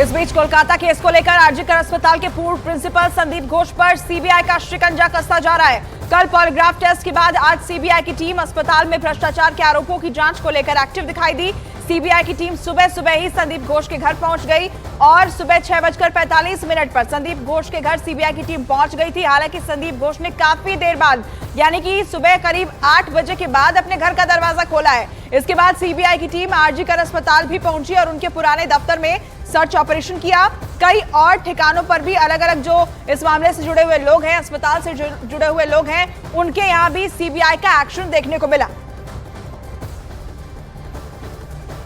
इस बीच कोलकाता केस को लेकर आरजीकर अस्पताल के पूर्व प्रिंसिपल संदीप घोष पर सीबीआई का शिकंजा कसता जा रहा है। कल पॉलीग्राफ टेस्ट के बाद आज सीबीआई की टीम अस्पताल में भ्रष्टाचार के आरोपों की जांच को लेकर एक्टिव दिखाई दी। सीबीआई की टीम सुबह ही संदीप घोष के घर पहुंच गई और सुबह 6:45 पर संदीप घोष के घर सीबीआई की टीम पहुंच गई थी। हालांकि संदीप घोष ने काफी देर बाद यानी कि सुबह करीब 8 बजे के बाद अपने घर का दरवाजा खोला है। इसके बाद सीबीआई की टीम आरजीकर अस्पताल भी पहुंची और उनके पुराने दफ्तर में सर्च ऑपरेशन किया। कई और ठिकानों पर भी अलग अलग जो इस मामले से जुड़े हुए लोग हैं, अस्पताल से जुड़े हुए लोग हैं, उनके यहां भी सीबीआई का एक्शन देखने को मिला।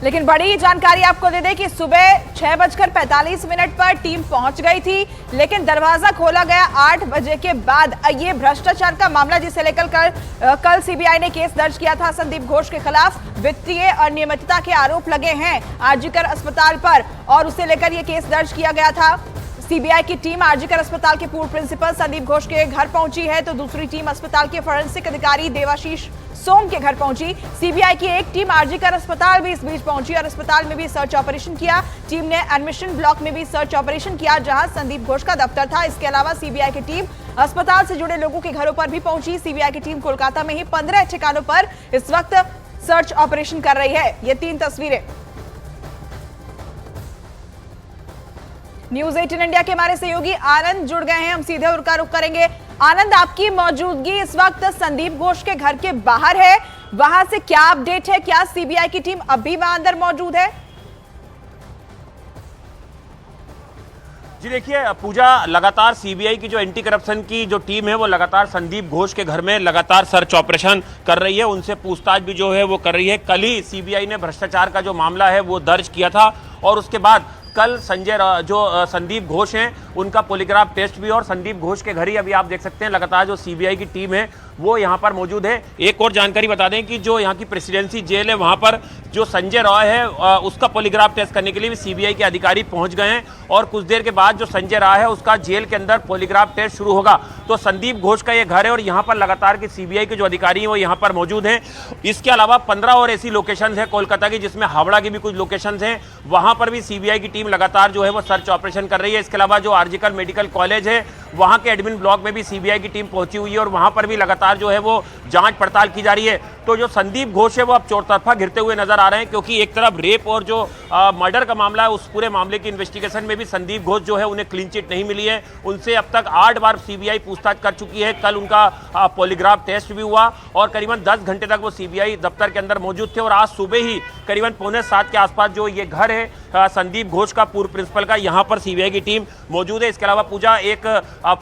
लेकिन बड़ी जानकारी आपको दे दें कि सुबह 6:45 पर टीम पहुंच गई थी, लेकिन दरवाजा खोला गया 8 बजे के बाद। ये भ्रष्टाचार का मामला जिसे लेकर कल सीबीआई ने केस दर्ज किया था संदीप घोष के खिलाफ। वित्तीय अनियमितता के आरोप लगे हैं आरजीकर अस्पताल पर और उसे लेकर यह केस दर्ज किया गया था। सीबीआई की टीम आरजीकर अस्पताल के पूर्व प्रिंसिपल संदीप घोष के घर पहुंची है, तो दूसरी टीम अस्पताल के फॉरेंसिक अधिकारी देवाशीष सोम के घर पहुंची। सीबीआई की एक टीम आरजीकर अस्पताल भी इस बीच पहुंची और अस्पताल में भी सर्च ऑपरेशन किया। टीम ने एडमिशन ब्लॉक में भी सर्च ऑपरेशन किया जहां संदीप घोष का दफ्तर था। इसके अलावा सीबीआई की टीम अस्पताल से जुड़े लोगों के घरों पर भी पहुंची। सीबीआई की टीम कोलकाता में ही 15 ठिकानों पर इस वक्त सर्च ऑपरेशन कर रही है। ये 3 तस्वीरें न्यूज़ 18 इंडिया के हमारे सहयोगी आनंद जुड़ गए हैं, हम सीधे उनका रुख करेंगे। आनंद, आपकी मौजूदगी इस वक्त संदीप घोष के घर के बाहर है, वहां से क्या अपडेट है? क्या सीबीआई की टीम अभी वहां अंदर मौजूद है? जी देखिए पूजा, लगातार सीबीआई की जो एंटी करप्शन की जो टीम है वो लगातार संदीप घोष के घर में लगातार सर्च ऑपरेशन कर रही है, उनसे पूछताछ भी जो है वो कर रही है। कल ही सीबीआई ने भ्रष्टाचार का जो मामला है वो दर्ज किया था और उसके बाद कल संदीप घोष हैं उनका पॉलीग्राफ टेस्ट भी, और संदीप घोष के घर ही अभी आप देख सकते हैं लगातार जो सीबीआई की टीम है वो यहाँ पर मौजूद है। एक और जानकारी बता दें कि जो यहाँ की प्रेसिडेंसी जेल है वहाँ पर जो संजय रॉय है उसका पॉलीग्राफ टेस्ट करने के लिए भी सीबीआई के अधिकारी पहुँच गए हैं और कुछ देर के बाद जो संजय रॉय है उसका जेल के अंदर पॉलीग्राफ टेस्ट शुरू होगा। तो संदीप घोष का ये घर है और यहाँ पर लगातार की सीबीआई के जो अधिकारी हैं वो यहाँ पर मौजूद हैं। इसके अलावा 15 और ऐसी लोकेशन है कोलकाता की, जिसमें हावड़ा की भी कुछ लोकेशन हैं, वहाँ पर भी सीबीआई की टीम लगातार जो है वो सर्च ऑपरेशन कर रही है। इसके अलावा जो आरजीकर मेडिकल कॉलेज है वहाँ के एडमिन ब्लॉक में भी सीबीआई की टीम पहुंची हुई है और वहाँ पर भी लगातार जो है वो जांच पड़ताल की जा रही है। तो जो संदीप घोष है वो अब चौतरफा घिरते हुए नजर आ रहे हैं, क्योंकि एक तरफ रेप और जो मर्डर का मामला है उस पूरे मामले की इन्वेस्टिगेशन में भी संदीप घोष जो है उन्हें क्लीन चिट नहीं मिली है। उनसे अब तक 8 बार सीबीआई पूछताछ कर चुकी है। कल उनका पॉलीग्राफ टेस्ट भी हुआ और करीबन 10 घंटे तक वो सीबीआई दफ्तर के अंदर मौजूद थे और आज सुबह ही करीबन 6:45 के आसपास जो ये घर है संदीप घोष का पूर्व प्रिंसिपल का, यहाँ पर सीबीआई की टीम मौजूद है। इसके अलावा पूजा एक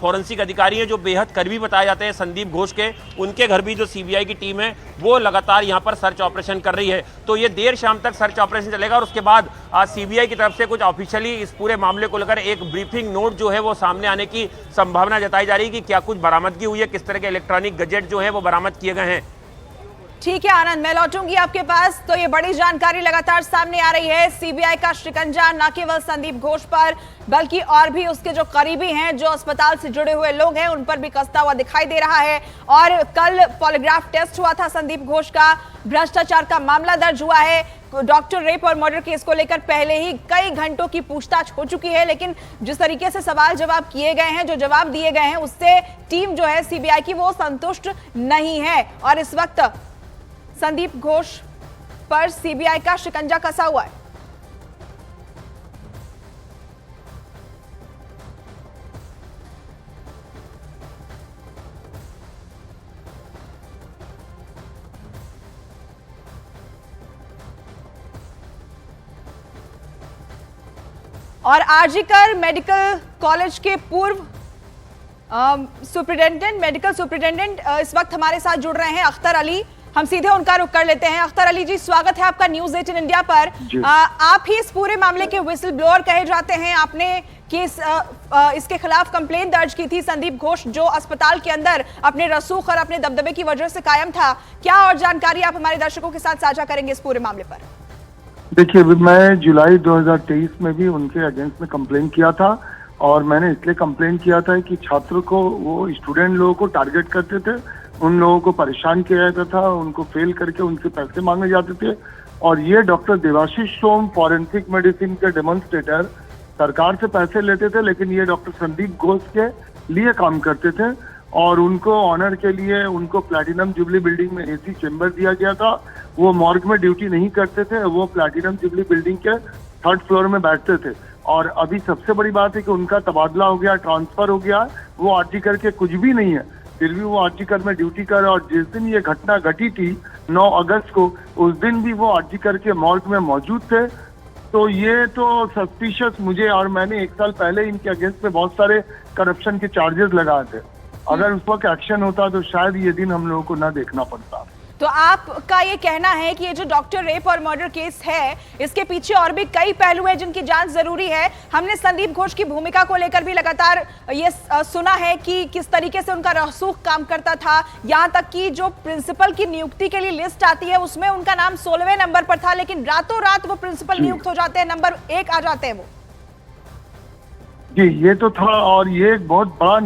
फॉरेंसिक अधिकारी है जो बेहद करीबी बताए जाते हैं संदीप घोष के, उनके घर भी जो सीबीआई की टीम है वो लगातार यहाँ पर सर्च ऑपरेशन कर रही है। तो ये देर शाम तक सर्च ऑपरेशन चलेगा और उसके बाद सीबीआई की तरफ से कुछ ऑफिशियली इस पूरे मामले को लेकर एक ब्रीफिंग नोट जो है वो सामने आने की संभावना जताई जा रही है कि क्या कुछ बरामदगी हुई है, किस तरह के इलेक्ट्रॉनिक गैजेट जो है वो बरामद किए गए हैं। ठीक है आनंद, मैं लौटूंगी आपके पास। तो ये बड़ी जानकारी लगातार सामने आ रही है। सीबीआई का शिकंजा न केवल संदीप घोष पर बल्कि और भी उसके जो करीबी हैं, जो अस्पताल से जुड़े हुए लोग हैं, उन पर भी कसता हुआ दिखाई दे रहा है। और कल पॉलीग्राफ टेस्ट हुआ था संदीप घोष का, भ्रष्टाचार का मामला दर्ज हुआ है। डॉक्टर रेप और मर्डर केस को लेकर पहले ही कई घंटों की पूछताछ हो चुकी है, लेकिन जिस तरीके से सवाल जवाब किए गए हैं, जो जवाब दिए गए हैं, उससे टीम जो है सीबीआई की वो संतुष्ट नहीं है और इस वक्त संदीप घोष पर सीबीआई का शिकंजा कसा हुआ है। और आरजीकर मेडिकल कॉलेज के पूर्व मेडिकल सुपरिटेंडेंट इस वक्त हमारे साथ जुड़ रहे हैं, अख्तर अली। हम सीधे उनका रुख कर लेते हैं। अख्तर अली जी, स्वागत है आपका न्यूज़ 18 इंडिया पर। आप ही इस पूरे मामले के व्हिसल ब्लोअर कहे जाते हैं। आपने इसके खिलाफ कंप्लेंट दर्ज की थी। संदीप घोष जो अस्पताल के अंदर अपने रसूख और अपने दबदबे की वजह से कायम था, क्या और जानकारी आप हमारे दर्शकों के साथ साझा करेंगे इस पूरे मामले पर? देखिए, मैं जुलाई 2023 में भी उनके अगेंस्ट में कंप्लेन किया था और मैंने इसलिए कंप्लेन किया था कि छात्र को, वो स्टूडेंट लोगों को टारगेट करते थे, उन लोगों को परेशान किया जाता था, उनको फेल करके उनसे पैसे मांगे जाते थे। और ये डॉक्टर देवाशीष सोम, फॉरेंसिक मेडिसिन के डेमोन्स्ट्रेटर, सरकार से पैसे लेते थे, लेकिन ये डॉक्टर संदीप घोष के लिए काम करते थे और उनको ऑनर के लिए उनको प्लैटिनम जुबली बिल्डिंग में एसी चेंबर दिया गया था। वो मॉर्ग में ड्यूटी नहीं करते थे, वो प्लैटिनम जुबली बिल्डिंग के 3rd फ्लोर में बैठते थे। और अभी सबसे बड़ी बात है कि उनका तबादला हो गया, ट्रांसफर हो गया। वो आरटी करके कुछ भी नहीं है, फिर भी वो आरटी कर में ड्यूटी कर। और जिस दिन ये घटना घटी थी 9 अगस्त को, उस दिन भी वो आरटी करके मॉर्ग में मौजूद थे। तो ये तो सस्पिशियस मुझे, और मैंने 1 साल पहले इनके अगेंस्ट में बहुत सारे करप्शन के चार्जेस लगाए थे। अगर उस वक्त एक्शन होता तो शायद ये दिन हम लोगों को ना देखना पड़ता। तो आपका ये कहना है कि ये जो डॉक्टर रेप और मर्डर केस है, इसके पीछे और भी कई पहलू हैं जिनकी जांच जरूरी है। हमने संदीप घोष की भूमिका को लेकर भी लगातार ये सुना है कि किस तरीके से उनका रसूख काम करता था, यहाँ तक कि जो प्रिंसिपल की नियुक्ति के लिए लिस्ट आती है उसमें उनका नाम 16वें नंबर पर था, लेकिन रातों रात वो प्रिंसिपल नियुक्त हो जाते हैं, नंबर 1 आ जाते हैं वो। जी, ये तो था। और ये एक बहुत बड़ा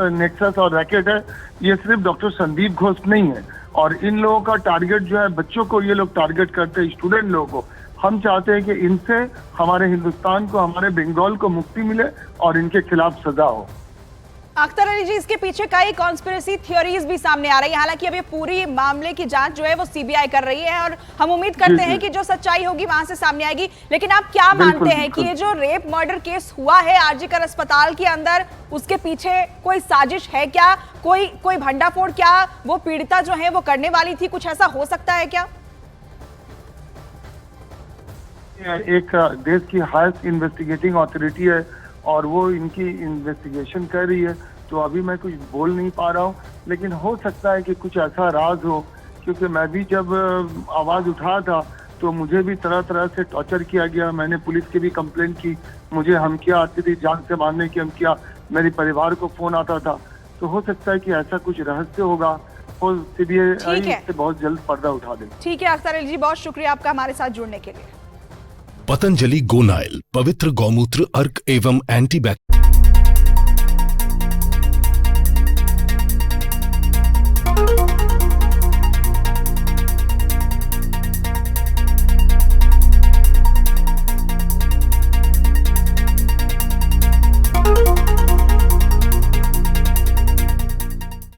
नेक्सस और रैकेट है। ये सिर्फ डॉक्टर संदीप घोष नहीं है, और इन लोगों का टारगेट जो है, बच्चों को ये लोग टारगेट करते हैं, स्टूडेंट लोगों को। हम चाहते हैं कि इनसे हमारे हिंदुस्तान को, हमारे बंगाल को मुक्ति मिले और इनके खिलाफ सजा हो। अख्तर अली जी, इसके पीछे कई कॉन्स्पिरेसी थ्योरीज भी सामने आ रही है। हालांकि अभी पूरी मामले की जांच जो है वो सीबीआई कर रही है और हम उम्मीद करते हैं कि जो सच्चाई होगी वहां से सामने आएगी। लेकिन आप क्या मानते हैं कि ये जो रेप मर्डर केस हुआ है आरजीकर अस्पताल के अंदर, उसके पीछे कोई साजिश है क्या? कोई भंडाफोड़ क्या वो पीड़िता जो है वो करने वाली थी? कुछ ऐसा हो सकता है क्या? एक देश की हाईएस्ट इन्वेस्टिगेटिंग अथॉरिटी है और वो इनकी इन्वेस्टिगेशन कर रही है, तो अभी मैं कुछ बोल नहीं पा रहा हूँ। लेकिन हो सकता है कि कुछ ऐसा राज हो, क्योंकि मैं भी जब आवाज उठाया था तो मुझे भी तरह तरह से टॉर्चर किया गया। मैंने पुलिस की भी कंप्लेंट की, मुझे धमकियां आती थी, जान से मारने की धमकियां, मेरे परिवार को फोन आता था। तो हो सकता है कि ऐसा कुछ रहस्य होगा और सीबीआई इससे बहुत जल्द पर्दा उठा दे। ठीक है अख्तर अली जी, बहुत शुक्रिया आपका हमारे साथ जुड़ने के लिए। पतंजलि गोनाइल पवित्र गौमूत्र अर्क एवं एंटीबैक्टीरियल